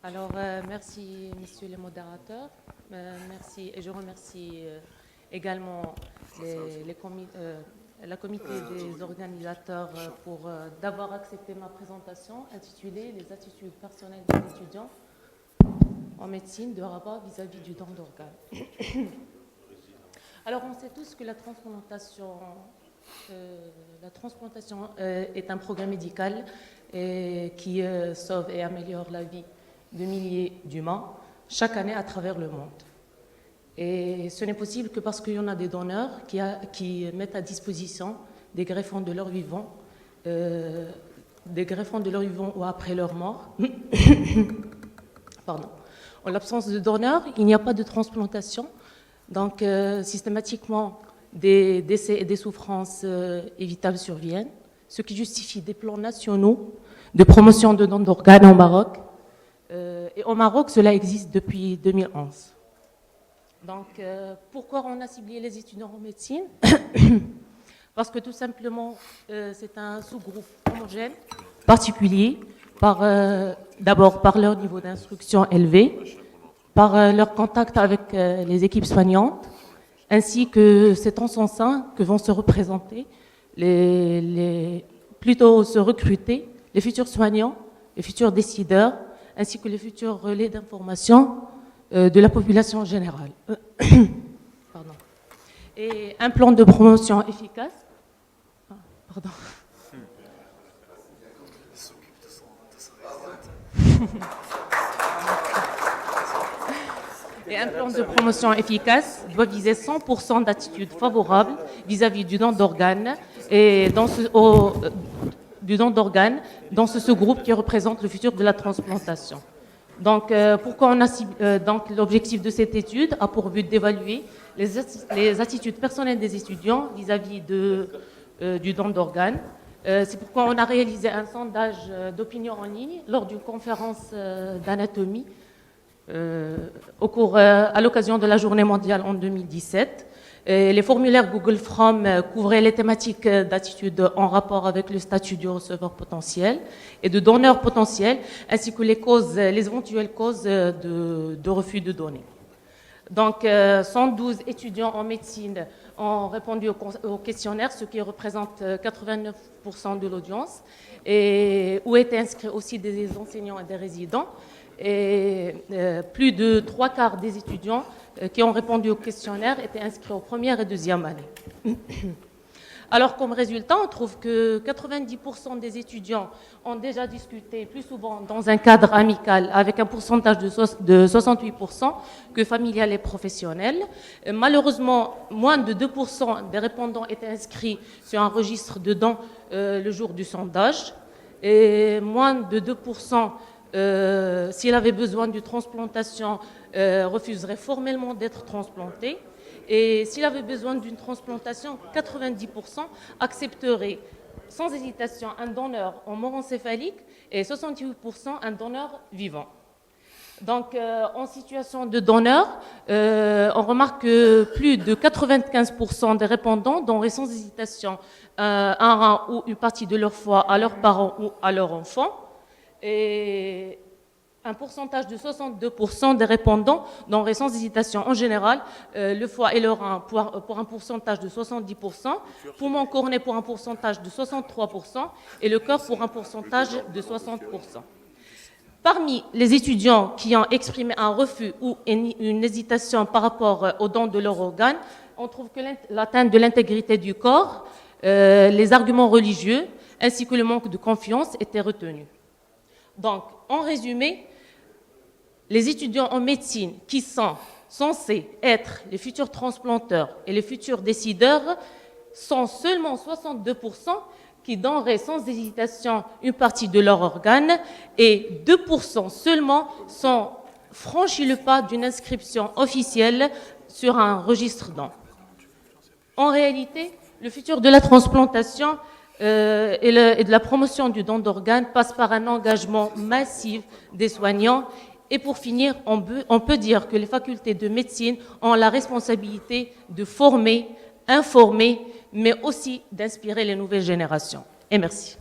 Alors, merci, messieurs les modérateurs. Merci, et je remercie également la comité des organisateurs pour d'avoir accepté ma présentation intitulée « Les attitudes personnelles des étudiants en médecine de Rabat vis-à-vis du don d'organes ». Alors, on sait tous que la transplantation est un progrès médical qui sauve et améliore la vie de milliers d'humains chaque année à travers le monde. Et ce n'est possible que parce qu'il y en a des donneurs qui mettent à disposition des greffons de leur vivant, ou après leur mort. Pardon. En l'absence de donneurs, il n'y a pas de transplantation. Donc, systématiquement, des décès et des souffrances évitables surviennent, ce qui justifie des plans nationaux de promotion de dons d'organes au Maroc. Et au Maroc, cela existe depuis 2011. Donc, pourquoi on a ciblé les étudiants en médecine? Parce que tout simplement, c'est un sous-groupe homogène, particulier, d'abord par leur niveau d'instruction élevé, par leur contact avec les équipes soignantes, ainsi que c'est en son sein que vont se représenter, plutôt se recruter les futurs soignants, les futurs décideurs, ainsi que les futurs relais d'information de la population générale. Pardon. Et un plan de promotion efficace. Pardon. Et un plan de promotion efficace doit viser 100% d'attitudes favorables vis-à-vis du don d'organes et du don d'organes dans ce groupe qui représente le futur de la transplantation. Donc, donc l'objectif de cette étude a pour but d'évaluer les attitudes personnelles des étudiants vis-à-vis du don d'organes. C'est pourquoi on a réalisé un sondage d'opinion en ligne lors d'une conférence d'anatomie à l'occasion de la Journée mondiale en 2017. Les formulaires Google Form couvraient les thématiques d'attitude en rapport avec le statut du receveur potentiel et de donneur potentiel, ainsi que les éventuelles causes de refus de donner. Donc, 112 étudiants en médecine ont répondu au questionnaire, ce qui représente 89% de l'audience, et où étaient inscrits aussi des enseignants et des résidents. Et plus de 3/4 des étudiants qui ont répondu au questionnaire étaient inscrits aux première et deuxième années. Alors, comme résultat, on trouve que 90% des étudiants ont déjà discuté plus souvent dans un cadre amical avec un pourcentage de 68% que familial et professionnel. Malheureusement, moins de 2% des répondants étaient inscrits sur un registre de dons le jour du sondage. Et moins de 2%, s'il avait besoin d'une transplantation, refuserait formellement d'être transplanté. Et s'il avait besoin d'une transplantation, 90% accepteraient sans hésitation un donneur en mort encéphalique et 68% un donneur vivant. Donc, en situation de donneur, on remarque que plus de 95% des répondants donneraient sans hésitation un rein ou une partie de leur foie à leurs parents ou à leurs enfants. Et un pourcentage de 62% des répondants donneraient sans hésitation en général le foie et le rein pour un pourcentage de 70%, poumon corné pour un pourcentage de 63% et le cœur pour un pourcentage de 60%. Parmi les étudiants qui ont exprimé un refus ou une hésitation par rapport au don de leur organe, on trouve que l'atteinte de l'intégrité du corps, les arguments religieux ainsi que le manque de confiance étaient retenus. Donc, en résumé, les étudiants en médecine qui sont censés être les futurs transplanteurs et les futurs décideurs sont seulement 62% qui donneraient sans hésitation une partie de leur organe et 2% seulement sont franchis le pas d'une inscription officielle sur un registre don. En réalité, le futur de la transplantation et de la promotion du don d'organes passe par un engagement massif des soignants. Et pour finir, on peut dire que les facultés de médecine ont la responsabilité de former, informer, mais aussi d'inspirer les nouvelles générations. Et merci.